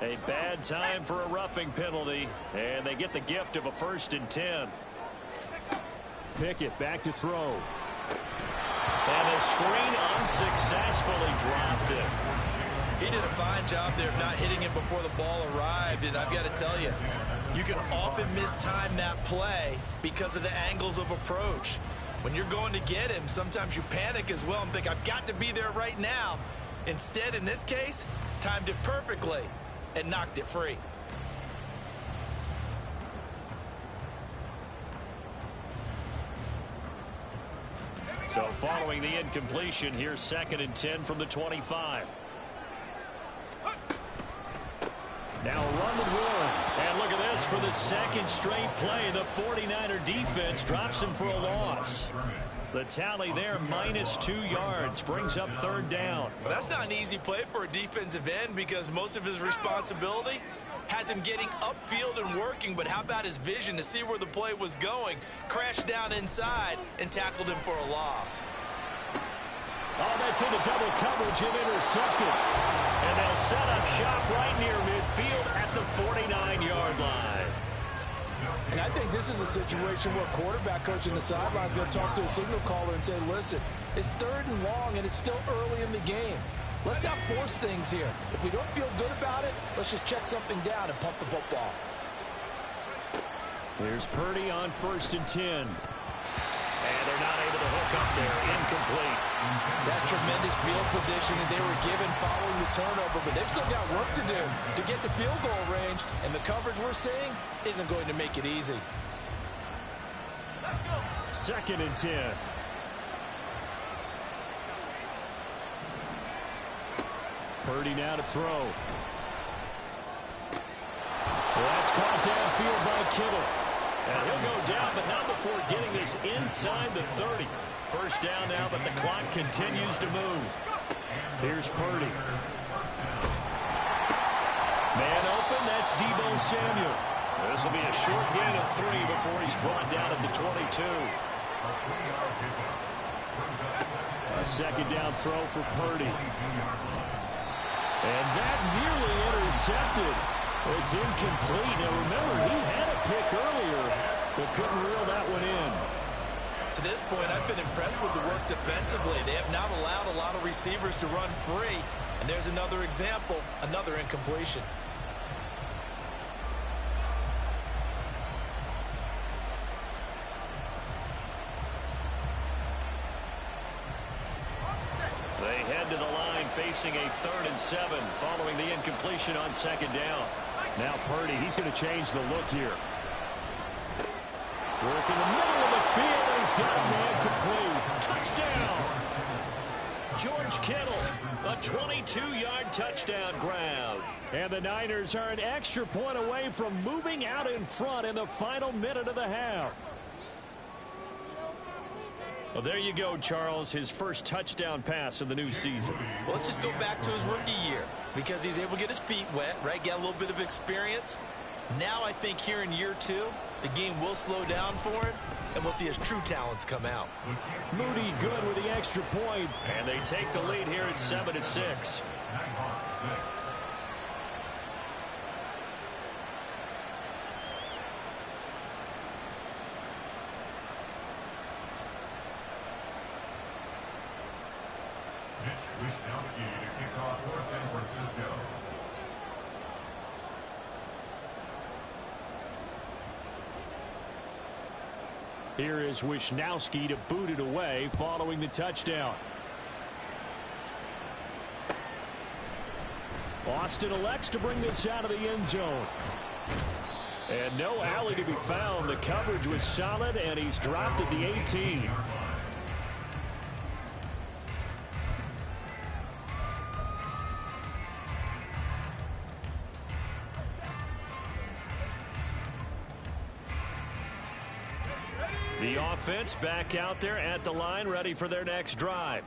A bad time for a roughing penalty, and they get the gift of a 1st and 10. Pickett back to throw. And the screen unsuccessfully dropped it. He did a fine job there of not hitting him before the ball arrived, and I've got to tell you, you can often mistime that play because of the angles of approach. When you're going to get him, sometimes you panic as well and think, I've got to be there right now. Instead, in this case, timed it perfectly and knocked it free. So following the incompletion, here's 2nd and 10 from the 25. Now a run with Warren. And look at this for the 2nd straight play. The 49er defense drops him for a loss. The tally there, -2 yards, brings up 3rd down. Well, that's not an easy play for a defensive end because most of his responsibility has him getting upfield and working, but how about his vision to see where the play was going, crashed down inside, and tackled him for a loss. Oh, that's into double coverage and intercepted. And they'll set up shop right near midfield at the 49-yard line. And I think this is a situation where quarterback coach in the sideline is going to talk to a signal caller and say, listen, it's 3rd and long, and it's still early in the game. Let's not force things here. If we don't feel good about it, let's just check something down and pump the football. Here's Purdy on 1st and 10. And they're not able to hook up there. Incomplete. That's tremendous field position that they were given following the turnover, but they've still got work to do to get the field goal range, and the coverage we're seeing isn't going to make it easy. 2nd and 10. Purdy now to throw. Well, that's caught downfield by Kittle. And he'll go down, but not before getting this inside the 30. 1st down now, but the clock continues to move. Here's Purdy. Man open, that's Deebo Samuel. This will be a short gain of 3 before he's brought down at the 22. A 2nd down throw for Purdy. And that nearly intercepted. It's incomplete. Now remember, he had a pick earlier, but couldn't reel that one in. To this point, I've been impressed with the work defensively. They have not allowed a lot of receivers to run free. And there's another example, another incompletion. They head to the line facing a 3rd and 7 following the incompletion on 2nd down. Now Purdy, he's going to change the look here. Work in the middle of the field, and he's got a man complete. Touchdown! George Kittle, a 22-yard touchdown grab. And the Niners are an extra point away from moving out in front in the final minute of the half. Well, there you go, Charles, his first touchdown pass of the new season. Well, let's just go back to his rookie year because he's able to get his feet wet, right? Get a little bit of experience. Now I think here in year 2, the game will slow down for him, and we'll see his true talents come out. Moody good with the extra point. And they take the lead here at 7-6. Wh0aTV to kick off for San Francisco. Here is Wh0aTV to boot it away following the touchdown. Austin elects to bring this out of the end zone. And no alley to be found. The coverage was solid, and he's dropped at the 18. The offense back out there at the line, ready for their next drive.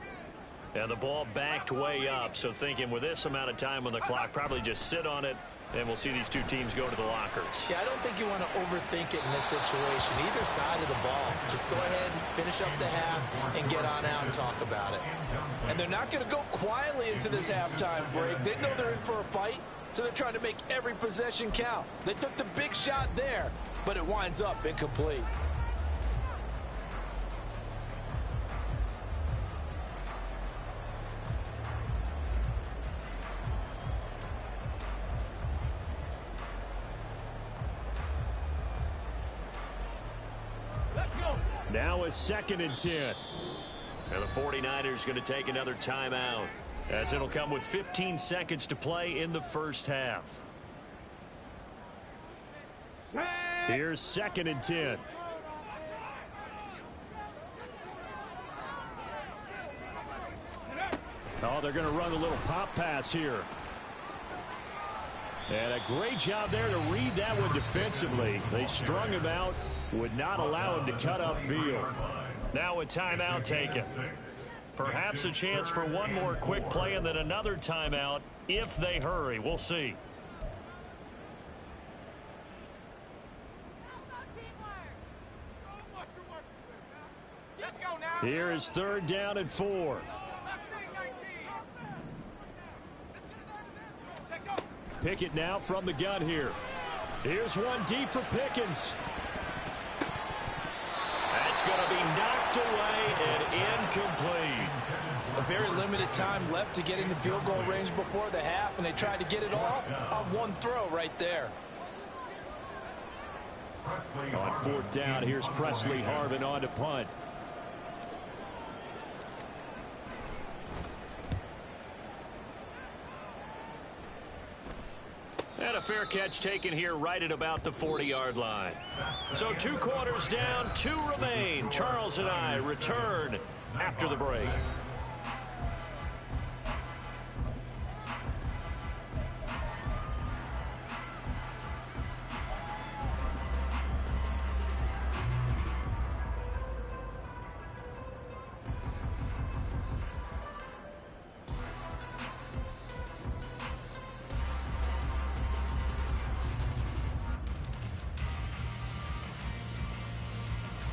And the ball backed way up, so thinking with this amount of time on the clock, probably just sit on it, and we'll see these two teams go to the lockers. Yeah, I don't think you want to overthink it in this situation. Either side of the ball. Just go ahead, finish up the half, and get on out and talk about it. And they're not going to go quietly into this halftime break. They know they're in for a fight, so they're trying to make every possession count. They took the big shot there, but it winds up incomplete. Now it's 2nd and 10. And the 49ers going to take another timeout, as it'll come with 15 seconds to play in the first half. Here's 2nd and 10. Oh, they're going to run a little pop pass here. And a great job there to read that one defensively. They strung him out, would not allow him to cut upfield. Now a timeout taken. Perhaps a chance for one more quick play and then another timeout if they hurry. We'll see. Here is 3rd down and 4. Pickett now from the gun here. Here's one deep for Pickens. That's going to be knocked away and incomplete. A very limited time left to get into field goal range before the half, and they tried to get it all on one throw right there. On 4th down, here's Presley Harvin on to punt. And a fair catch taken here right at about the 40-yard line. So 2 quarters down, 2 remain. Charles and I return after the break.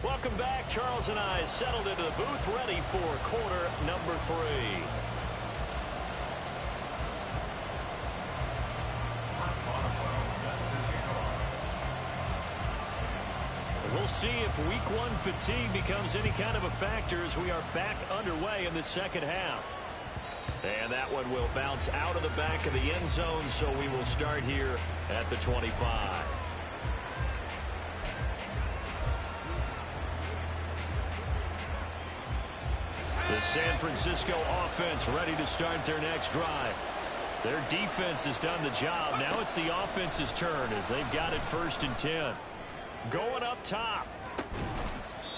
Welcome back. Charles and I settled into the booth, ready for quarter number 3. We'll see if week 1 fatigue becomes any kind of a factor as we are back underway in the second half. And that one will bounce out of the back of the end zone, so we will start here at the 25. The San Francisco offense ready to start their next drive. Their defense has done the job. Now it's the offense's turn as they've got it 1st and 10. Going up top.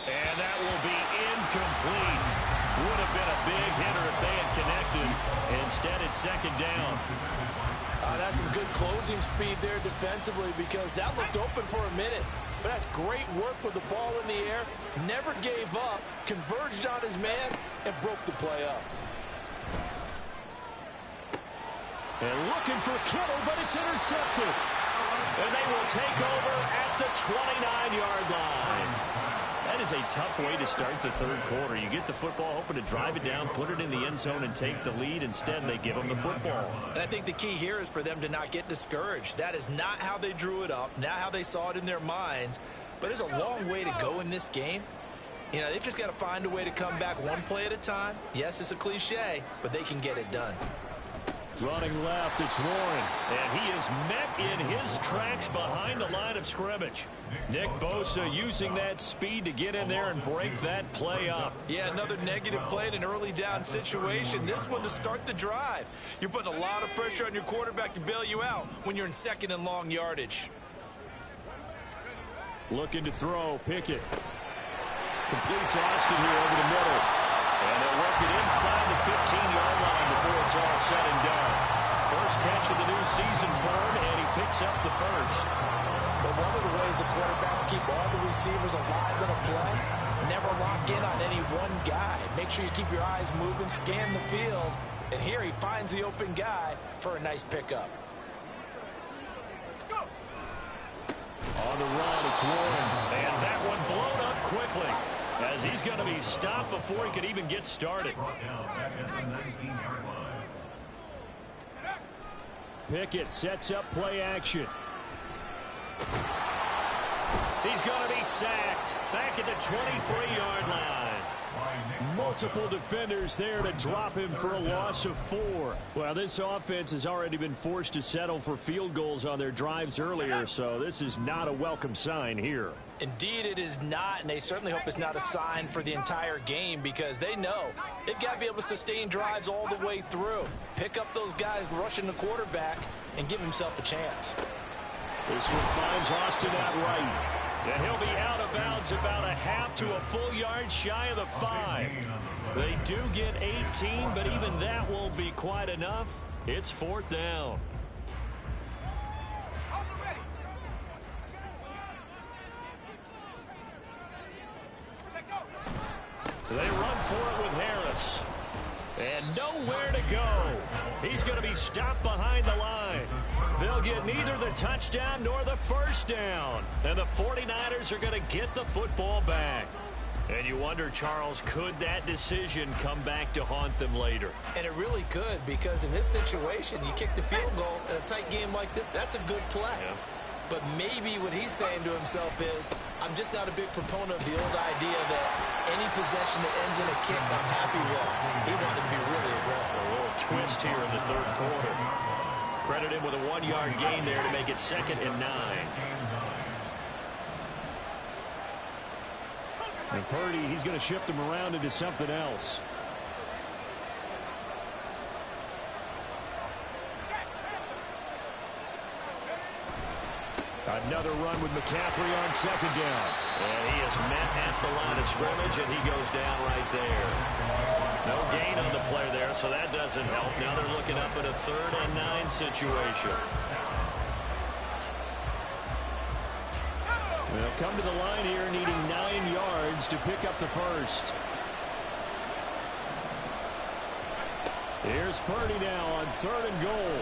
And that will be incomplete. Would have been a big hitter if they had connected. Instead, it's 2nd down. That's some good closing speed there defensively, because that looked open for a minute. But that's great work with the ball in the air. Never gave up, converged on his man, and broke the play up. And looking for Kittle, but it's intercepted. And they will take over at the 29-yard line. That is a tough way to start the 3rd quarter. You get the football, hoping to drive it down, put it in the end zone, and take the lead. Instead, they give them the football. And I think the key here is for them to not get discouraged. That is not how they drew it up, not how they saw it in their minds. But there's a long way to go in this game. You know, they've just got to find a way to come back one play at a time. Yes, it's a cliche, but they can get it done. Running left, it's Warren. And he is met in his tracks behind the line of scrimmage. Nick Bosa using that speed to get in there and break that play up. Yeah, another negative play in an early down situation. This one to start the drive. You're putting a lot of pressure on your quarterback to bail you out when you're in 2nd and long yardage. Looking to throw, Pickett. Completes Austin here over the middle. And they'll work it inside the 15-yard line before it's all said and done. First catch of the new season for him, and he picks up the 1st. But one of the ways the quarterbacks keep all the receivers alive in a play, never lock in on any one guy. Make sure you keep your eyes moving, scan the field, and here he finds the open guy for a nice pickup. On the run, it's Warren. And that one blown up quickly, as he's going to be stopped before he could even get started. Pickett sets up play action. He's going to be sacked back at the 23-yard line. Multiple defenders there to drop him for a loss of 4. Well, this offense has already been forced to settle for field goals on their drives earlier, so this is not a welcome sign here. Indeed, it is not, and they certainly hope it's not a sign for the entire game because they know they've got to be able to sustain drives all the way through. Pick up those guys rushing the quarterback and give himself a chance. This one finds Austin out right. And he'll be out of bounds about a half to a full yard shy of the 5. They do get 18, but even that won't be quite enough. It's 4th down. They run for it with Harris. And nowhere to go. He's going to be stopped behind the line. They'll get neither the touchdown nor the first down. And the 49ers are going to get the football back. And you wonder, Charles, could that decision come back to haunt them later? And it really could, because in this situation, you kick the field goal in a tight game like this, that's a good play. Yeah. But maybe what he's saying to himself is, I'm just not a big proponent of the old idea that any possession that ends in a kick, I'm happy with. He wanted to be really aggressive. A little twist here in the 3rd quarter. Credit him with a 1-yard gain there to make it 2nd and 9. And Purdy, he's going to shift him around into something else. Another run with McCaffrey on 2nd down. And he is met at the line of scrimmage, and he goes down right there. No gain on the play there, so that doesn't help. Now they're looking up at a 3rd and 9 situation. They'll come to the line here needing 9 yards to pick up the first. Here's Purdy now on 3rd and goal.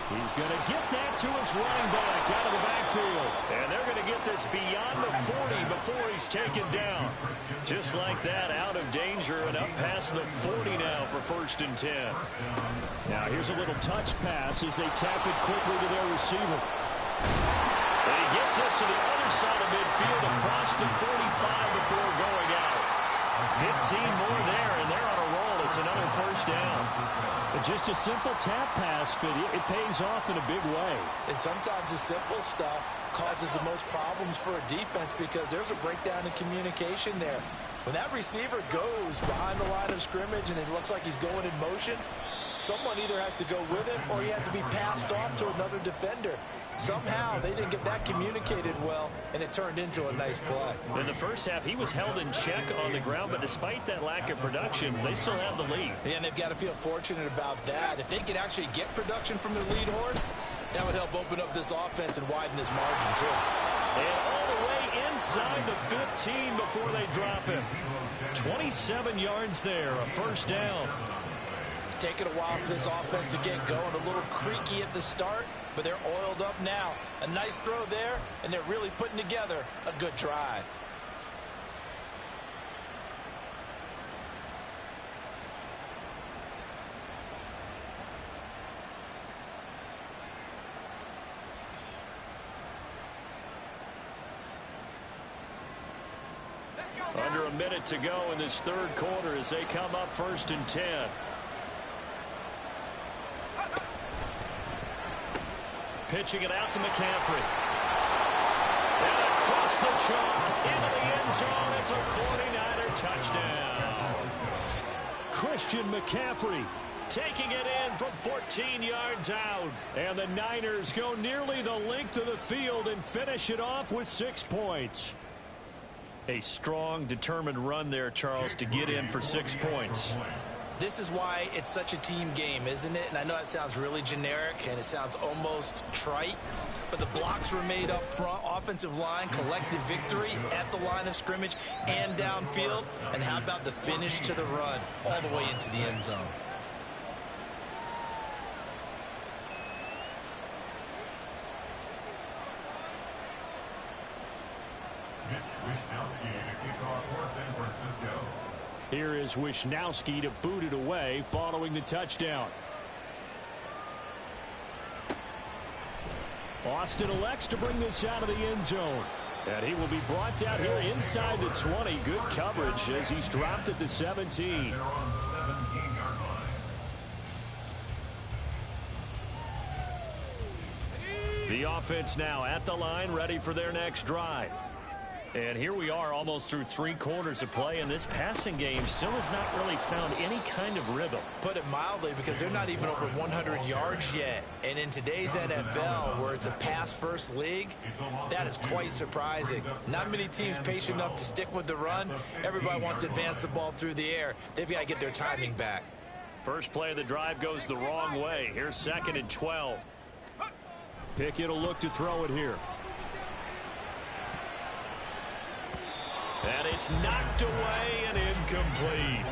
He's going to get that to his running back out of the backfield. And they're going to get this beyond the 40 before he's taken down. Just like that, out of danger and up past the 40 now for 1st and 10. Now here's a little touch pass as they tap it quickly to their receiver. And he gets this to the other side of midfield across the 45 before going out. 15 more there, and they're on a roll. It's another 1st down. Just a simple tap pass, but it pays off in a big way. And sometimes the simple stuff causes the most problems for a defense because there's a breakdown in communication there. When that receiver goes behind the line of scrimmage and it looks like he's going in motion, someone either has to go with him or he has to be passed off to another defender. Somehow they didn't get that communicated well, and it turned into a nice play. In the first half, he was held in check on the ground, but despite that lack of production, they still have the lead. And they've got to feel fortunate about that. If they could actually get production from their lead horse, that would help open up this offense and widen this margin, too. And all the way inside the 15 before they drop him. 27 yards there, a 1st down. It's taken a while for this offense to get going. A little creaky at the start, but they're oiled up now. A nice throw there, and they're really putting together a good drive. Under a minute to go in this 3rd quarter as they come up 1st and 10. Pitching it out to McCaffrey. And across the chalk into the end zone. It's a 49er touchdown. Christian McCaffrey taking it in from 14 yards out. And the Niners go nearly the length of the field and finish it off with 6 points. A strong, determined run there, Charles, to get in for 6 points. This is why it's such a team game, isn't it? And I know that sounds really generic and it sounds almost trite, but the blocks were made up front, offensive line, collective victory at the line of scrimmage and downfield. And how about the finish to the run all the way into the end zone? Here is Wishnowski to boot it away following the touchdown. Austin elects to bring this out of the end zone. And he will be brought out here inside the 20. Good coverage as he's dropped at the 17. They're on 17-yard line. The offense now at the line, ready for their next drive. And here we are almost through 3 quarters of play, and this passing game still has not really found any kind of rhythm. Put it mildly, because they're not even over 100 yards yet. And in today's NFL, where it's a pass-first league, that is quite surprising. Not many teams patient enough to stick with the run. Everybody wants to advance the ball through the air. They've got to get their timing back. First play of the drive goes the wrong way. Here's 2nd and 12. Pickett will look to throw it here. And it's knocked away and incomplete.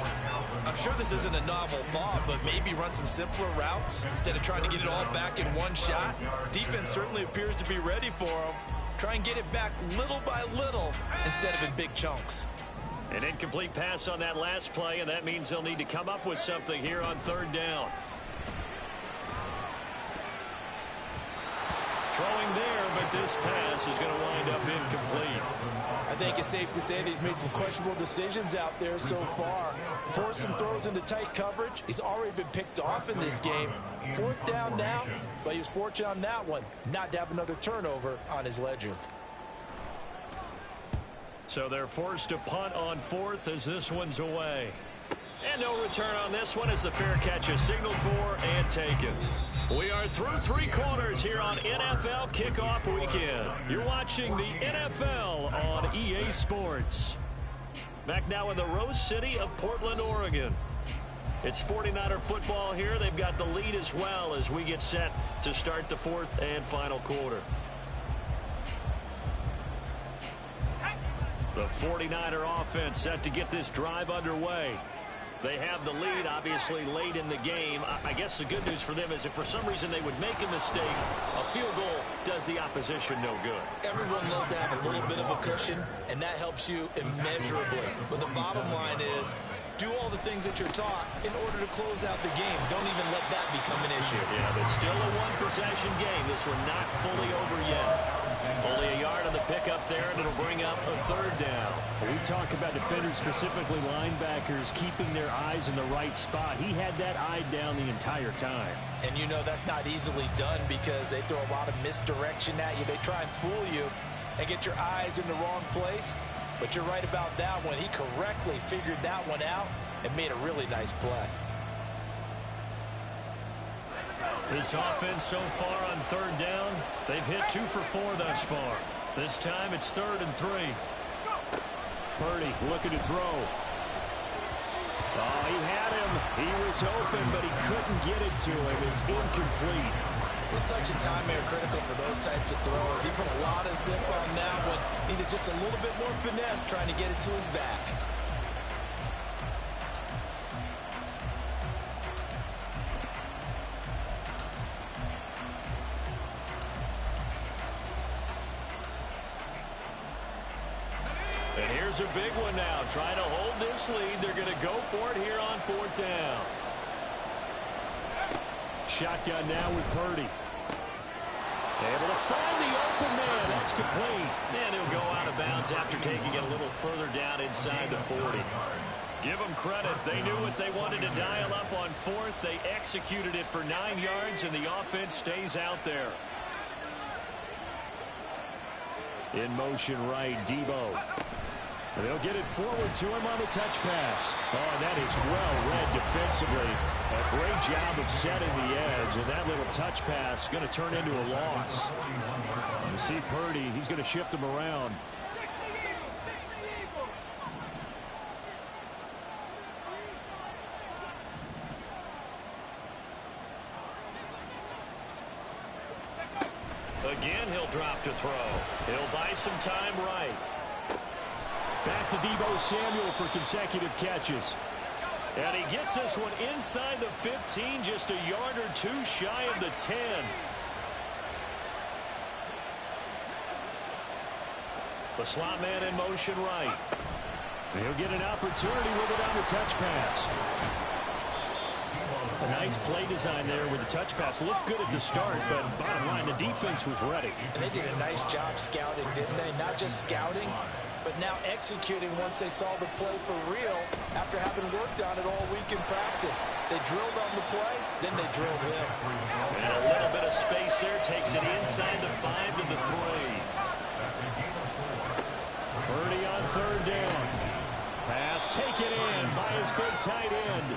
I'm sure this isn't a novel thought, but maybe run some simpler routes instead of trying to get it all back in one shot. Defense certainly appears to be ready for him. Try and get it back little by little instead of in big chunks. An incomplete pass on that last play, and that means they'll need to come up with something here on 3rd down. Throwing there, but this pass is going to wind up incomplete. I think it's safe to say that he's made some questionable decisions out there so far. Forced some throws into tight coverage. He's already been picked off in this game. 4th down now, but he was fortunate on that one not to have another turnover on his ledger. So they're forced to punt on 4th as this one's away. And no return on this one as the fair catch is signaled for and taken. We are through 3 quarters here on NFL Kickoff Weekend. You're watching the NFL on EA Sports. Back now in the Rose City of Portland, Oregon. It's 49er football here. They've got the lead as well as we get set to start the 4th and final quarter. The 49er offense set to get this drive underway. They have the lead, obviously, late in the game. I guess the good news for them is if for some reason they would make a mistake, a field goal does the opposition no good. Everyone loves to have a little bit of a cushion, and that helps you immeasurably. But the bottom line is, do all the things that you're taught in order to close out the game. Don't even let that become an issue. Yeah, but still a 1-possession game. This one not fully over yet. Only a yard on the pickup there, and it'll bring up a 3rd down. We talk about defenders, specifically linebackers, keeping their eyes in the right spot. He had that eye down the entire time. And you know that's not easily done because they throw a lot of misdirection at you. They try and fool you and get your eyes in the wrong place. But you're right about that one. He correctly figured that one out and made a really nice play. This offense so far on 3rd down, they've hit 2 for 4 thus far. This time it's 3rd and 3. Purdy looking to throw. Oh, he had him. He was open, but he couldn't get it to him. It's incomplete. The touch and time are critical for those types of throws. He put a lot of zip on that one. Needed just a little bit more finesse trying to get it to his back. And here's a big one now. Trying to hold this lead. They're going to go for it here on 4th down. Shotgun now with Purdy. Able to find the open man. That's complete. And he'll go out of bounds after taking it a little further down inside the 40. Give them credit. They knew what they wanted to dial up on 4th. They executed it for 9 yards, and the offense stays out there. In motion right, Debo. They'll get it forward to him on the touch pass. Oh, that is well read defensively. A great job of setting the edge, and that little touch pass is going to turn into a loss. You see Purdy, he's going to shift him around. Again, he'll drop to throw. He'll buy some time right. Back to Debo Samuel for consecutive catches. And he gets this one inside the 15, just a yard or 2 shy of the 10. The slot man in motion right. And he'll get an opportunity with it on the touch pass. A nice play design there with the touch pass. Looked good at the start, but bottom line, the defense was ready. And they did a nice job scouting, didn't they? Not just scouting, but now executing once they saw the play for real after having worked on it all week in practice. They drilled on the play, then they drilled him. And a little bit of space there. Takes it inside the 5 to the 3. Purdy on third down. Pass taken in by his big tight end.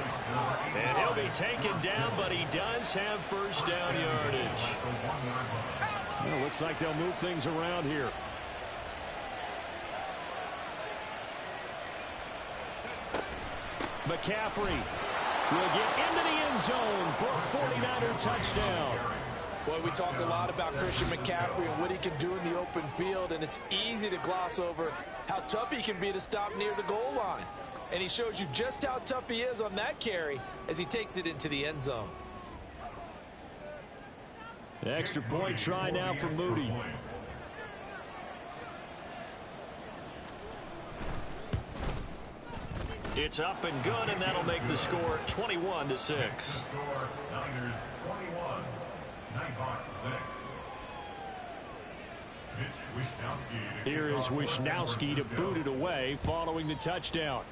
And he'll be taken down, but he does have first down yardage. Well, looks like they'll move things around here. McCaffrey will get into the end zone for a 49er touchdown. Boy, we talk a lot about Christian McCaffrey and what he can do in the open field, and it's easy to gloss over how tough he can be to stop near the goal line. And he shows you just how tough he is on that carry as he takes it into the end zone. Extra point try now for Moody. It's up and good, and that'll make the score 21-6. Niners 21, Nighthawks 6. Here is Wh0aTV to boot it away following the touchdown.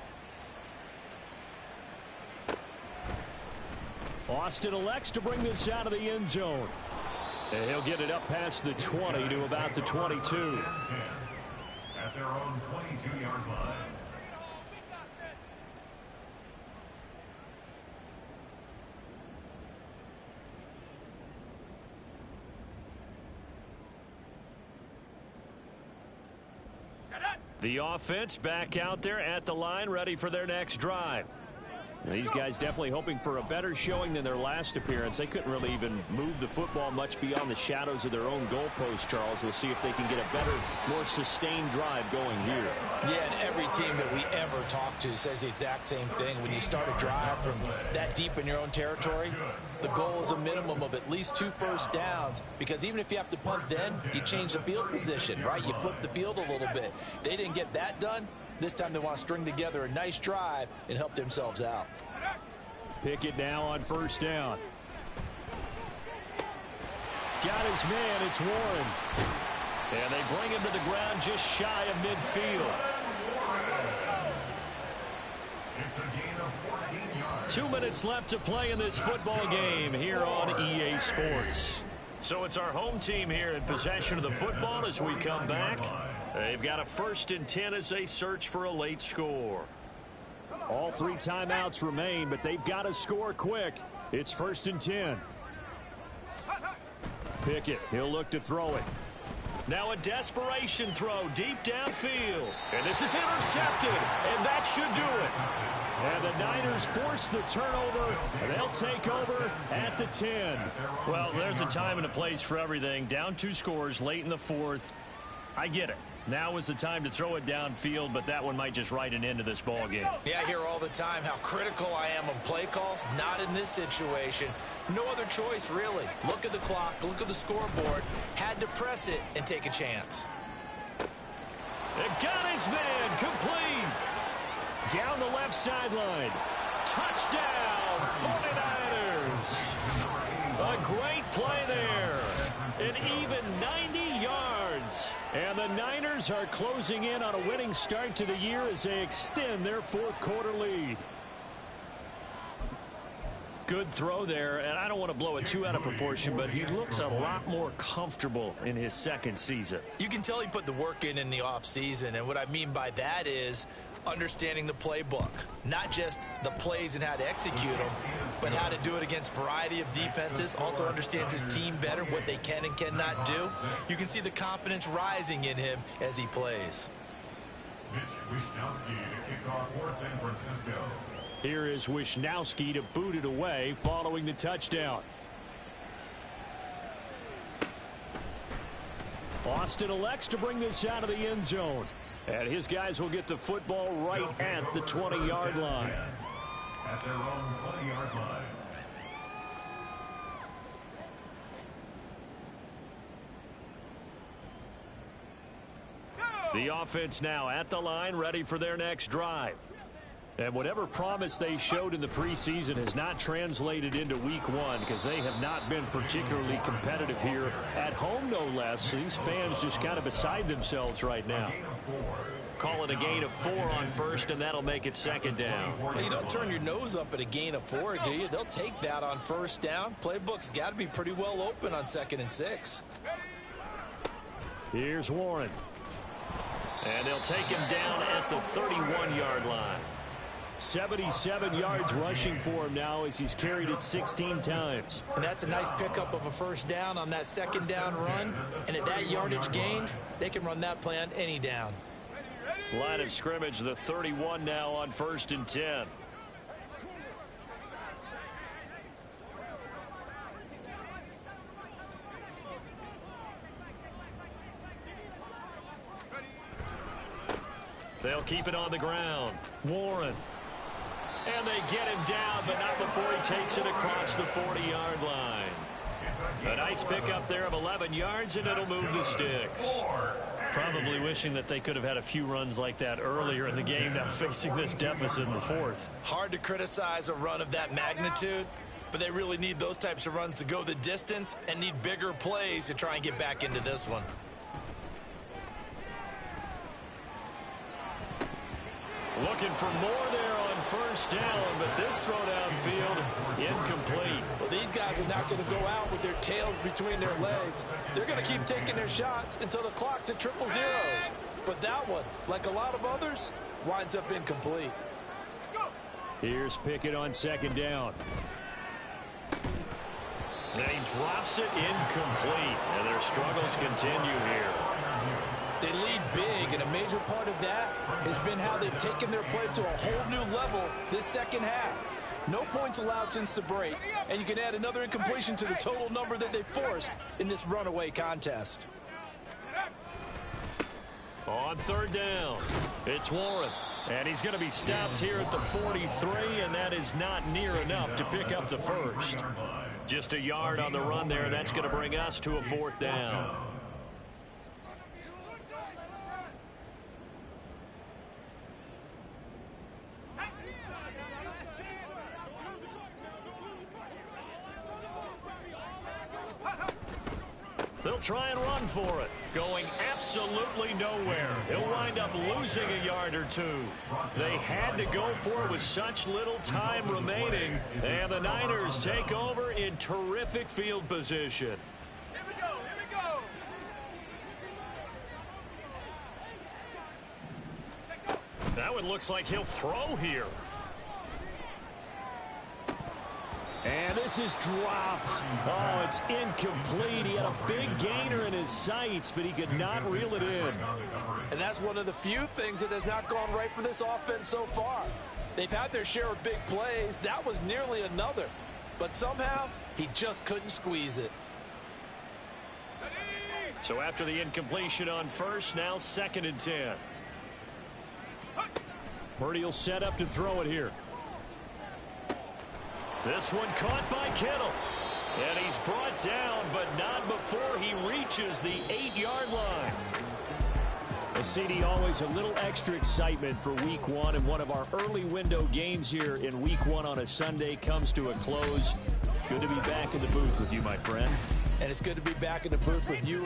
Austin elects to bring this out of the end zone. And he'll get it up past the 20 to about the 22. At their own 22-yard line. The offense back out there at the line, ready for their next drive. These guys definitely hoping for a better showing than their last appearance. They couldn't really even move the football much beyond the shadows of their own goalpost, Charles. We'll see if they can get a better, more sustained drive going here. Yeah, and every team that we ever talk to says the exact same thing. When you start a drive from that deep in your own territory, the goal is a minimum of at least 2 first downs, because even if you have to punt then, you change the field position, right? You flip the field a little bit. They didn't get that done. This time they want to string together a nice drive and help themselves out. Pickett now on first down. Got his man, it's Warren. And they bring him to the ground just shy of midfield. It's a gain of 14 yards. 2 minutes left to play in this football game here on EA Sports. So it's our home team here in possession of the football as we come back. They've got a 1st and 10 as they search for a late score. All 3 timeouts remain, but they've got to score quick. It's 1st and 10. Pickett, he'll look to throw it. Now a desperation throw deep downfield. And this is intercepted, and that should do it. And the Niners force the turnover, and they'll take over at the 10. Well, there's a time and a place for everything. Down 2 scores late in the 4th. I get it. Now is the time to throw it downfield, but that one might just write an end to this ball game. Yeah, I hear all the time how critical I am of play calls. Not in this situation. No other choice, really. Look at the clock, look at the scoreboard. Had to press it and take a chance. It got his man complete. Down the left sideline. Touchdown, 49ers. A great play there. An even 90 yards. And the Niners are closing in on a winning start to the year as they extend their 4th quarter lead. Good throw there, and I don't want to blow it too out of proportion, but he looks a lot more comfortable in his 2nd season. You can tell he put the work in the offseason, and what I mean by that is understanding the playbook. Not just the plays and how to execute them, but how to do it against a variety of defenses. Also understands his team better, what they can and cannot do. You can see the confidence rising in him as he plays. Wh0aTV to kick off for San Francisco. Here is Wh0aTV to boot it away following the touchdown. Austin elects to bring this out of the end zone. And his guys will get the football right at the 20-yard line. At their own 20-yard line. The offense now at the line, ready for their next drive. And whatever promise they showed in the preseason has not translated into week one because they have not been particularly competitive here at home, no less. These fans just kind of beside themselves right now. Call it a gain of 4 on first, and that'll make it second down. Well, you don't turn your nose up at a gain of 4, do you? They'll take that on first down. Playbook's got to be pretty well open on 2nd and 6. Here's Warren. And they'll take him down at the 31-yard line. 77 yards rushing for him now as he's carried it 16 times. And that's a nice pickup of a first down on that second down run. And at that yardage gained, they can run that play on any down. Line of scrimmage, the 31 now on 1st and 10. They'll keep it on the ground. Warren. And they get him down, but not before he takes it across the 40-yard line. A nice pickup there of 11 yards, and it'll move the sticks. Probably wishing that they could have had a few runs like that earlier in the game, now facing this deficit in the 4th. Hard to criticize a run of that magnitude, but they really need those types of runs to go the distance and need bigger plays to try and get back into this one. Looking for more there on first down, but this throw downfield incomplete. Well, these guys are not going to go out with their tails between their legs. They're going to keep taking their shots until the clock's at 000. But that one, like a lot of others, winds up incomplete. Here's Pickett on 2nd down. And he drops it incomplete, and their struggles continue here. They lead big, and a major part of that has been how they've taken their play to a whole new level this second half. No points allowed since the break, and you can add another incompletion to the total number that they forced in this runaway contest. On 3rd down, it's Warren. And he's going to be stopped here at the 43, and that is not near enough to pick up the first. Just a yard on the run there, and that's going to bring us to a 4th down. They'll try and run for it. Going absolutely nowhere. He'll wind up losing a yard or 2. They had to go for it with such little time remaining. And the Niners take over in terrific field position. Here we go, here we go. That one looks like he'll throw here. And this is dropped. Oh, it's incomplete. He had a big gainer in his sights, but he could not reel it in. And that's one of the few things that has not gone right for this offense so far. They've had their share of big plays. That was nearly another. But somehow, he just couldn't squeeze it. So after the incompletion on first, now 2nd and 10. Purdy will set up to throw it here. This one caught by Kittle. And he's brought down, but not before he reaches the 8-yard line. Well, CD, always a little extra excitement for week one, and one of our early window games here in week one on a Sunday comes to a close. Good to be back in the booth with you, my friend. And it's good to be back in the booth with you.